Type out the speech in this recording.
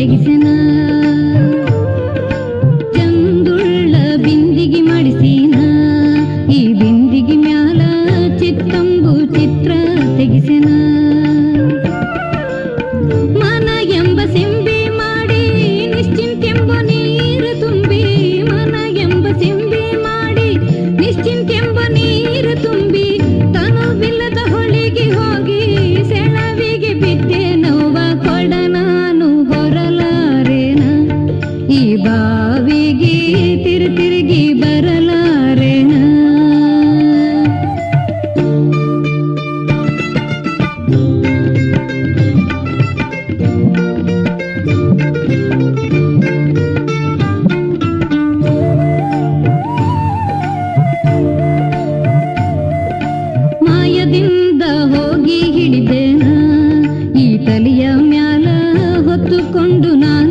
ತೆಗಿಸೆನ ಚಂದುಳ್ಳ ಬಿಂದಿಗೆ ಮಾಡಿಸಿನ ಈ ಬಿಂದಿಗೆ ಮ್ಯಾಲ ಚಿತ್ತಂಬು ಚಿತ್ರ ತೆಗಿಸೆನ ಮನ ಎಂಬ ಸಿಂಬಿ ಮಾಡಿ ನಿಶ್ಚಿಂತೆಂಬ ನೀರು ತುಂಬಿ ಮನ ಎಂಬ ಸಿಂಬಿ ಮಾಡಿ ನಿಶ್ಚಿಂತೆಂಬ ನೀರು ತುಂಬಿ ತನುವಿಲ್ಲದ ಹೊಳಿಗೆ ಹೋಗಿ ಸೆಳವಿಗೆ ಬಿದ್ದೆ ನೋವ ಕೊಡ ನಾನು ಹೊರಲಾರೇನ ಈ ಬಾವಿಗೆ ತಿರುಗಿ ಬರಲಾರೇನ ಮಾಯದಿಂದ ಹೋಗಿ ಹಿಡಿದೇನ ಈ ತಲೆಯ ಮ್ಯಾಲ ಹೊತ್ತುಕೊಂಡು ನಾನು